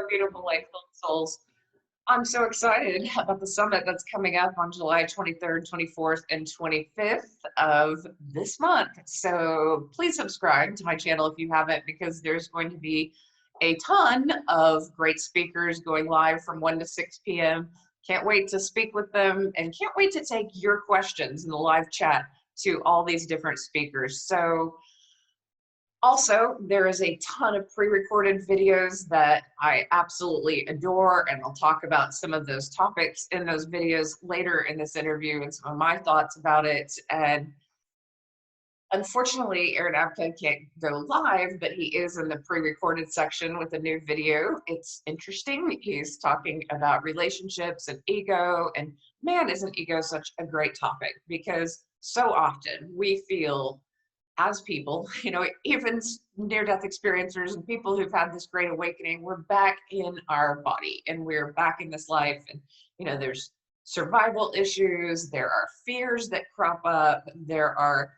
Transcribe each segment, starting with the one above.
beautiful light-filled souls. I'm so excited about the summit that's coming up on July 23rd, 24th, and 25th of this month. So please subscribe to my channel if you haven't, because there's going to be a ton of great speakers going live from 1 to 6 p.m. Can't wait to speak with them and can't wait to take your questions in the live chat to all these different speakers. So also, there is a ton of pre-recorded videos that I absolutely adore, and I'll talk about some of those topics in those videos later in this interview and some of my thoughts about it. And unfortunately, Aaron Apka can't go live, but he is in the pre-recorded section with a new video. It's interesting. He's talking about relationships and ego, and man, isn't ego such a great topic, because so often we feel as people, even near-death experiencers and people who've had this great awakening, we're back in our body and we're back in this life. And, there's survival issues, there are fears that crop up, there are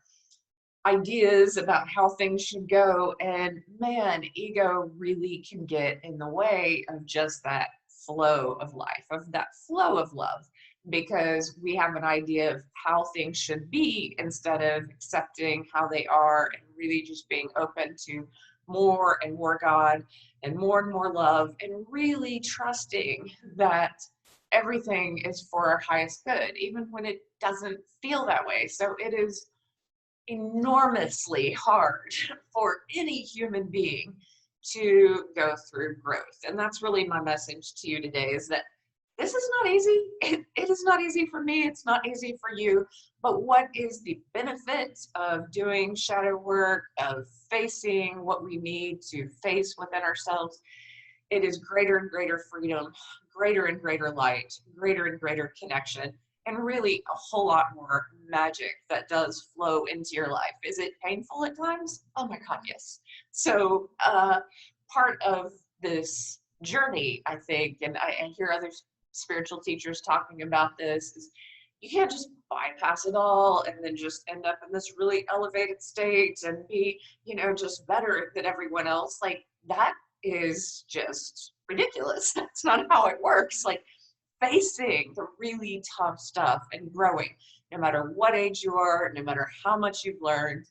ideas about how things should go. And man, ego really can get in the way of just that flow of life, of that flow of love, because we have an idea of how things should be instead of accepting how they are and really just being open to more and more God and more love, and really trusting that everything is for our highest good, even when it doesn't feel that way. So it is enormously hard for any human being to go through growth. And that's really my message to you today, is that this is not easy. It is not easy for me. It's not easy for you. But what is the benefit of doing shadow work, of facing what we need to face within ourselves? It is greater and greater freedom, greater and greater light, greater and greater connection, and really a whole lot more magic that does flow into your life. Is it painful at times? Oh my God, yes. So part of this journey, I think, and I hear other spiritual teachers talking about this, is you can't just bypass it all and then just end up in this really elevated state and be, just better than everyone else. Like, that is just ridiculous. That's not how it works. Like, facing the really tough stuff and growing, no matter what age you are, no matter how much you've learned,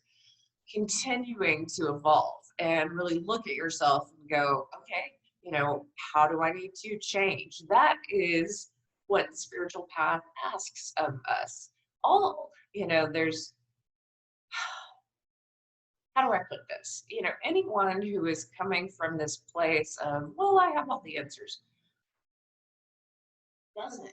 continuing to evolve and really look at yourself and go, okay, how do I need to change? That is what the spiritual path asks of us all. There's, how do I put this? Anyone who is coming from this place of, well, I have all the answers, doesn't.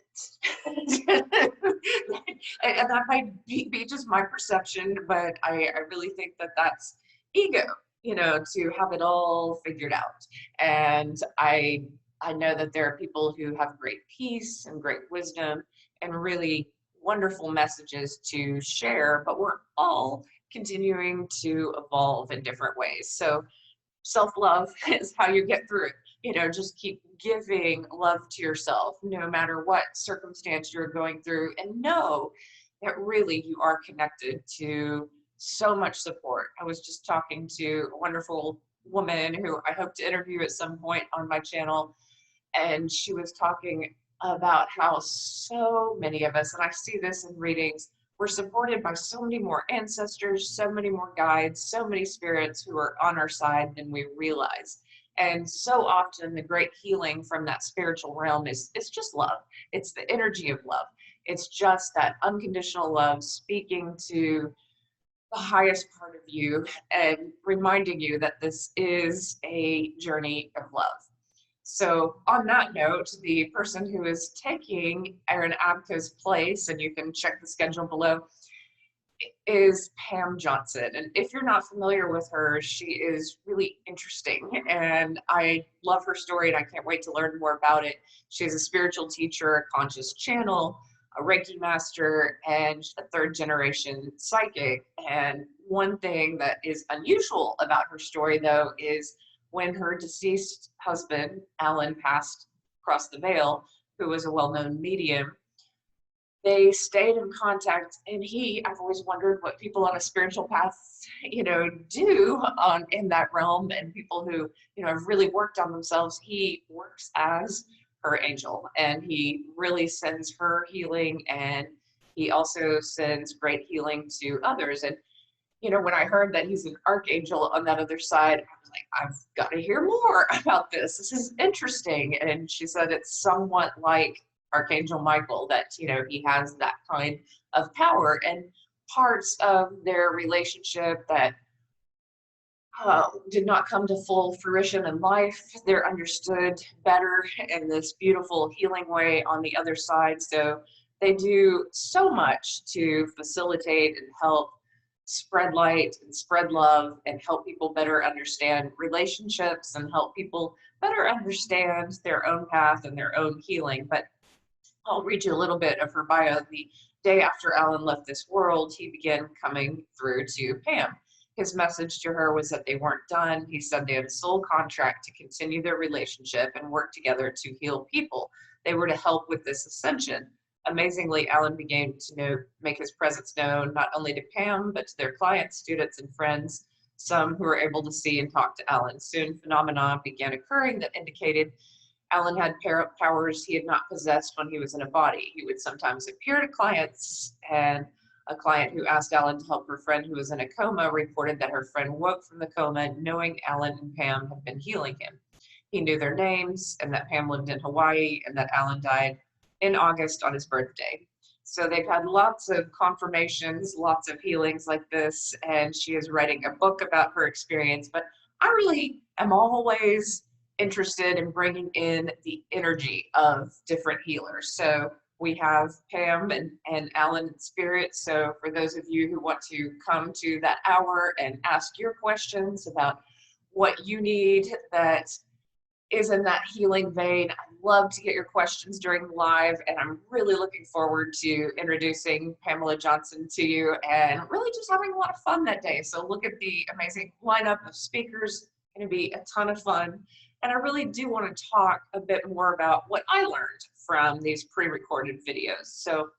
And that might be just my perception, but I really think that that's ego, to have it all figured out. And I know that there are people who have great peace and great wisdom and really wonderful messages to share, but we're all continuing to evolve in different ways. So self-love is how you get through it. Just keep giving love to yourself, no matter what circumstance you're going through, and know that really you are connected to so much support. I was just talking to a wonderful woman who I hope to interview at some point on my channel, and she was talking about how so many of us, and I see this in readings, we're supported by so many more ancestors, so many more guides, so many spirits who are on our side than we realize. And so often the great healing from that spiritual realm is just love. It's the energy of love. It's just that unconditional love speaking to the highest part of you and reminding you that this is a journey of love. So on that note, the person who is taking Aaron Apka's place, and you can check the schedule below, is Pam Johnson. And if you're not familiar with her, she is really interesting, and I love her story, and I can't wait to learn more about it. She's a spiritual teacher, a conscious channel, a Reiki master, and a third-generation psychic. And one thing that is unusual about her story, though, is when her deceased husband, Alan, passed across the veil, who was a well-known medium, they stayed in contact, and I've always wondered what people on a spiritual path, do in that realm, and people who, have really worked on themselves. He works as her angel, and he really sends her healing, and he also sends great healing to others. And when I heard that he's an archangel on that other side, I was like, I've got to hear more about this. This is interesting. And she said it's somewhat like Archangel Michael, that, he has that kind of power, and parts of their relationship that did not come to full fruition in life, they're understood better in this beautiful healing way on the other side. So they do so much to facilitate and help spread light and spread love and help people better understand relationships and help people better understand their own path and their own healing. But I'll read you a little bit of her bio. The day after Alan left this world, he began coming through to Pam. His message to her was that they weren't done. He said they had a soul contract to continue their relationship and work together to heal people. They were to help with this ascension. Amazingly, Alan began to make his presence known not only to Pam, but to their clients, students, and friends, some who were able to see and talk to Alan. Soon, phenomena began occurring that indicated Alan had powers he had not possessed when he was in a body. He would sometimes appear to clients, and a client who asked Alan to help her friend who was in a coma reported that her friend woke from the coma knowing Alan and Pam had been healing him. He knew their names, and that Pam lived in Hawaii, and that Alan died in August on his birthday. So they've had lots of confirmations, lots of healings like this, and she is writing a book about her experience. But I really am always interested in bringing in the energy of different healers. So we have Pam and Alan in spirit. So for those of you who want to come to that hour and ask your questions about what you need that is in that healing vein, I'd love to get your questions during the live, and I'm really looking forward to introducing Pamela Johnson to you and really just having a lot of fun that day. So look at the amazing lineup of speakers. It's going to be a ton of fun. And I really do want to talk a bit more about what I learned from these pre-recorded videos. So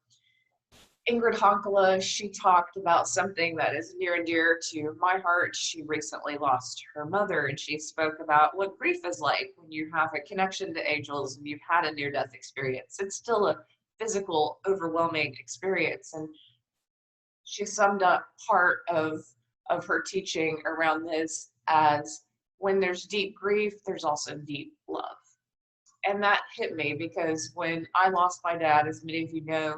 Ingrid Honkala, she talked about something that is near and dear to my heart. She recently lost her mother, and she spoke about what grief is like when you have a connection to angels and you've had a near-death experience. It's still a physical, overwhelming experience. And she summed up part of her teaching around this as, when there's deep grief, there's also deep love. And that hit me because when I lost my dad, as many of you know,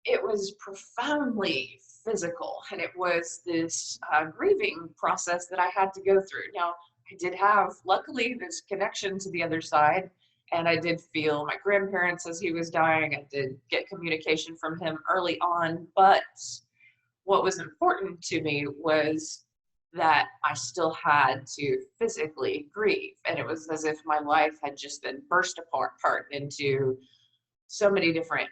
it was profoundly physical, and it was this grieving process that I had to go through. Now, I did have, luckily, this connection to the other side, and I did feel my grandparents as he was dying. I did get communication from him early on, but what was important to me was that I still had to physically grieve. And it was as if my life had just been burst apart into so many different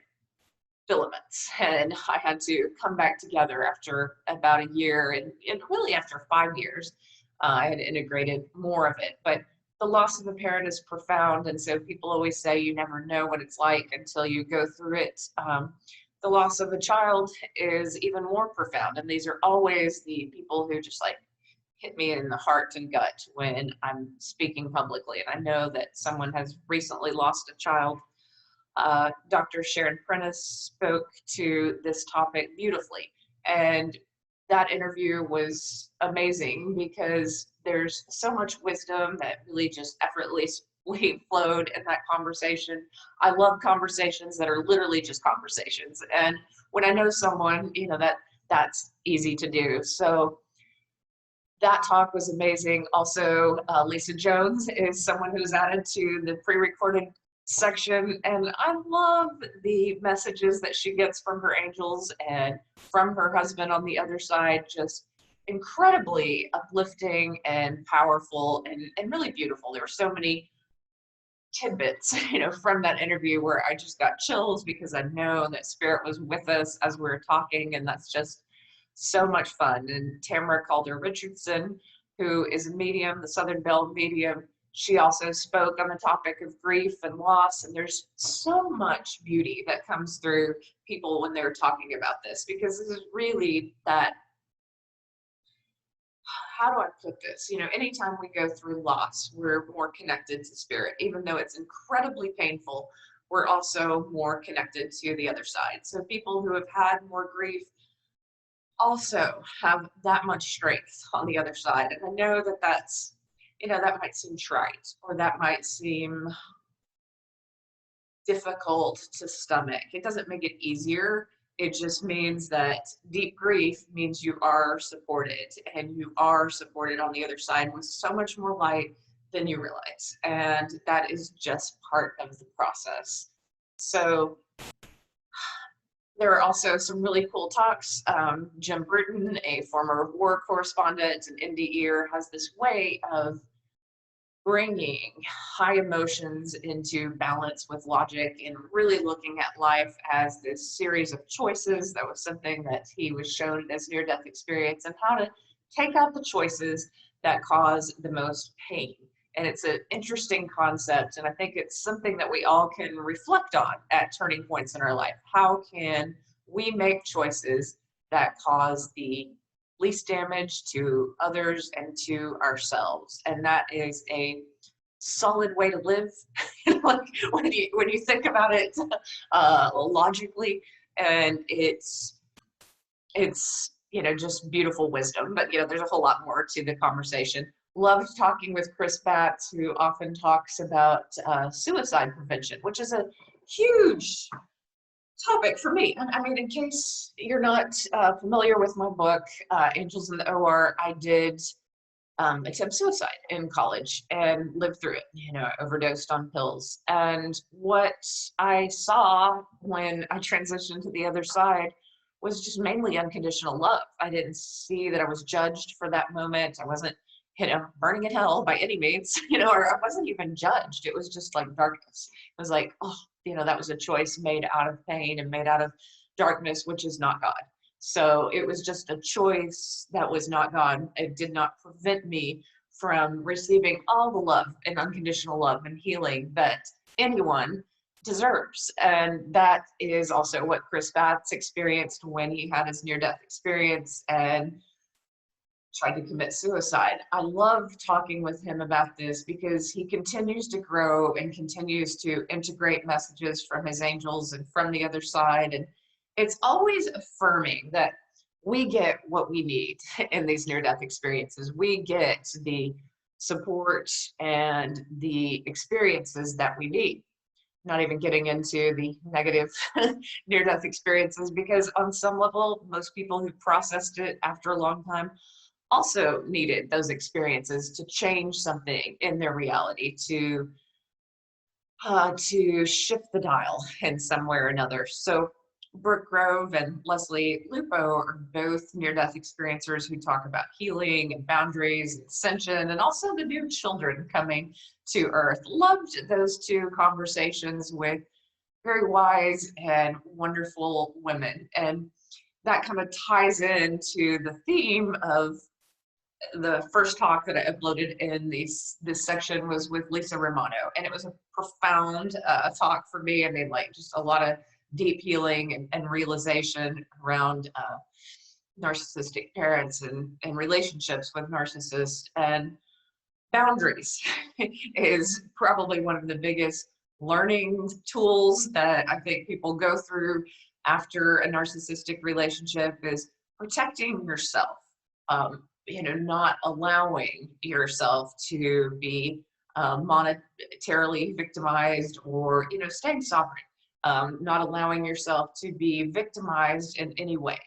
filaments. And I had to come back together after about a year, and really after 5 years, I had integrated more of it. But the loss of a parent is profound. And so people always say you never know what it's like until you go through it. The loss of a child is even more profound. And these are always the people who just hit me in the heart and gut when I'm speaking publicly. And I know that someone has recently lost a child. Dr. Sharon Prentice spoke to this topic beautifully. And that interview was amazing because there's so much wisdom that really just effortlessly flowed in that conversation. I love conversations that are literally just conversations. And when I know someone, that's easy to do. So that talk was amazing. Also, Lisa Jones is someone who's added to the pre-recorded section, and I love the messages that she gets from her angels and from her husband on the other side. Just incredibly uplifting and powerful and really beautiful. There were so many tidbits, from that interview where I just got chills because I know that spirit was with us as we were talking, and that's just so much fun. And Tamara Calder Richardson, who is a medium, the Southern Belle medium, she also spoke on the topic of grief and loss, and there's so much beauty that comes through people when they're talking about this, because this is really that, how do I put this? You know, anytime we go through loss, we're more connected to spirit. Even though it's incredibly painful, we're also more connected to the other side. So people who have had more grief also have that much strength on the other side. And I know that that's, you know, that might seem trite, or that might seem difficult to stomach. It doesn't make it easier. It just means that deep grief means you are supported, and you are supported on the other side with so much more light than you realize. And that is just part of the process. So there are also some really cool talks. Jim Bruton, a former war correspondent and indie ear, has this way of bringing high emotions into balance with logic, and really looking at life as this series of choices. That was something that he was shown in his near-death experience, and how to take out the choices that cause the most pain. And it's an interesting concept, and I think it's something that we all can reflect on at turning points in our life. How can we make choices that cause the least damage to others and to ourselves? And that is a solid way to live. Like when you think about it logically, and it's you know, just beautiful wisdom. But you know, there's a whole lot more to the conversation. Loved talking with Chris Batts, who often talks about suicide prevention, which is a huge topic for me. I mean, in case you're not familiar with my book, Angels in the OR, I did attempt suicide in college and lived through it. You know, I overdosed on pills. And what I saw when I transitioned to the other side was just mainly unconditional love. I didn't see that I was judged for that moment. I wasn't, you know, burning in hell by any means, you know, or I wasn't even judged. It was just like darkness. It was like, oh, you know, that was a choice made out of pain and made out of darkness, which is not God. So it was just a choice that was not God. It did not prevent me from receiving all the love and unconditional love and healing that anyone deserves. And that is also what Chris Batts experienced when he had his near-death experience and tried to commit suicide. I love talking with him about this because he continues to grow and continues to integrate messages from his angels and from the other side. And it's always affirming that we get what we need in these near-death experiences. We get the support and the experiences that we need. Not even getting into the negative near-death experiences, because on some level, most people who processed it after a long time also needed those experiences to change something in their reality, to shift the dial in some way or another. So Brooke Grove and Leslie Lupo are both near-death experiencers who talk about healing and boundaries and ascension, and also the new children coming to Earth. Loved those two conversations with very wise and wonderful women. And that kind of ties into the theme of the first talk that I uploaded in this section was with Lisa Romano, and it was a profound talk for me. I mean, like, just a lot of deep healing and realization around narcissistic parents and relationships with narcissists. And boundaries is probably one of the biggest learning tools that I think people go through after a narcissistic relationship, is protecting yourself. You know, not allowing yourself to be monetarily victimized, or, you know, staying sovereign, not allowing yourself to be victimized in any way.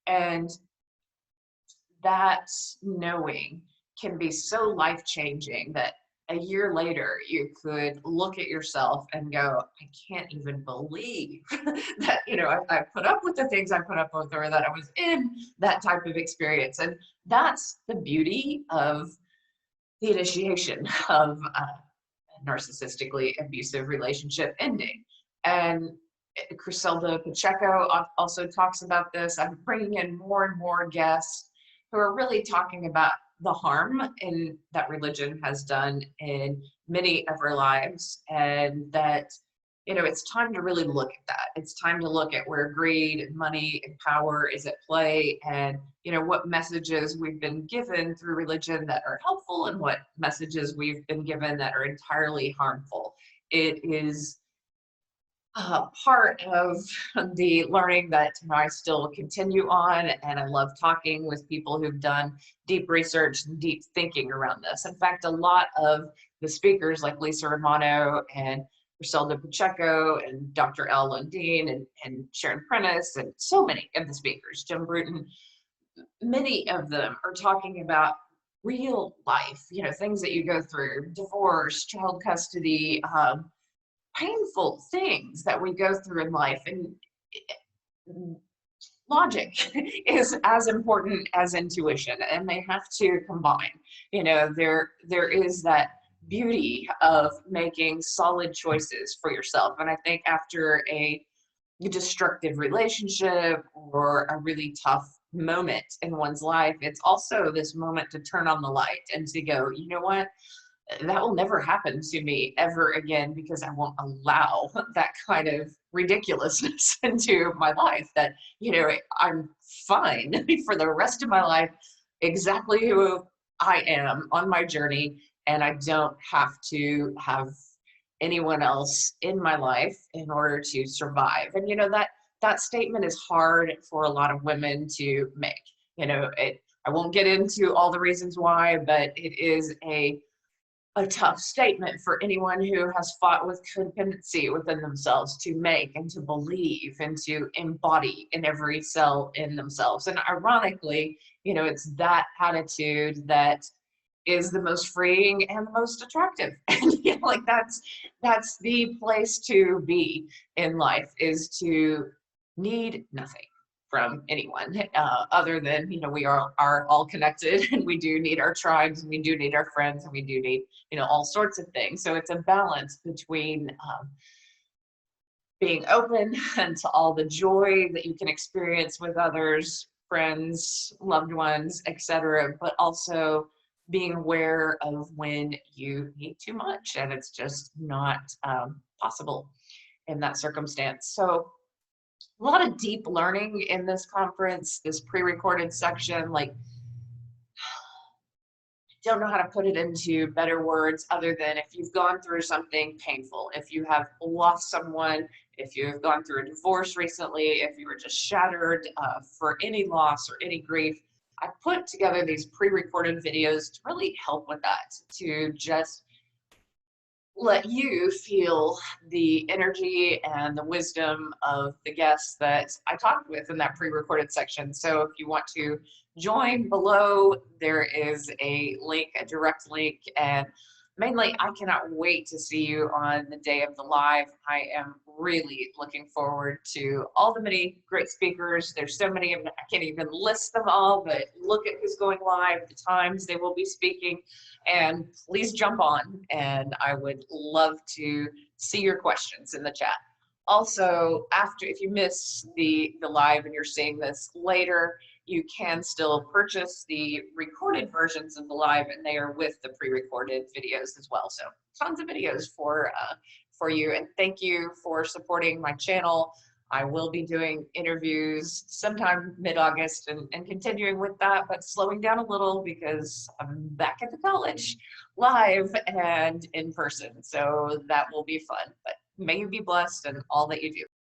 And that knowing can be so life-changing that a year later you could look at yourself and go, I can't even believe that, you know, I put up with the things I put up with, or that I was in that type of experience. And that's the beauty of the initiation of a narcissistically abusive relationship ending. And Criselda Pacheco also talks about this. I'm bringing in more and more guests who are really talking about the harm that religion has done in many of our lives, and that, you know, it's time to really look at that. It's time to look at where greed and money and power is at play, and, you know, what messages we've been given through religion that are helpful and what messages we've been given that are entirely harmful. It is part of the learning that, you know, I still continue on, and I love talking with people who've done deep research and deep thinking around this. In fact, a lot of the speakers like Lisa Romano and Griselda Pacheco and Dr. L. Lundeen and Sharon Prentice and so many of the speakers, Jim Bruton, many of them are talking about real life, you know, things that you go through, divorce, child custody, painful things that we go through in life. And logic is as important as intuition, and they have to combine. You know, there is that beauty of making solid choices for yourself. And I think after a destructive relationship or a really tough moment in one's life, it's also this moment to turn on the light and to go, you know what? That will never happen to me ever again, because I won't allow that kind of ridiculousness into my life. That, you know, I'm fine for the rest of my life, exactly who I am on my journey, and I don't have to have anyone else in my life in order to survive. And, you know, that statement is hard for a lot of women to make. You know, I won't get into all the reasons why, but it is a tough statement for anyone who has fought with codependency within themselves to make and to believe and to embody in every cell in themselves. And ironically, you know, it's that attitude that is the most freeing and the most attractive. And, you know, like that's the place to be in life, is to need nothing from anyone, other than, you know, we are all connected, and we do need our tribes, and we do need our friends, and we do need, you know, all sorts of things. So it's a balance between being open and to all the joy that you can experience with others, friends, loved ones, etc., but also being aware of when you need too much and it's just not possible in that circumstance. So a lot of deep learning in this conference, this pre-recorded section. Like, don't know how to put it into better words other than, if you've gone through something painful, if you have lost someone, if you've gone through a divorce recently, if you were just shattered for any loss or any grief, I put together these pre-recorded videos to really help with that, to just let you feel the energy and the wisdom of the guests that I talked with in that pre-recorded section. So if you want to join, below there is a link, a direct link, and mainly I cannot wait to see you on the day of the live. I am really looking forward to all the many great speakers. There's so many of them, I can't even list them all, but look at who's going live, the times they will be speaking, and please jump on, and I would love to see your questions in the chat. Also, after, if you miss the live and you're seeing this later, you can still purchase the recorded versions of the live, and they are with the pre-recorded videos as well. So tons of videos for you, and thank you for supporting my channel. I will be doing interviews sometime mid-August and continuing with that, but slowing down a little because I'm back at the college live and in person. So that will be fun, but may you be blessed in all that you do.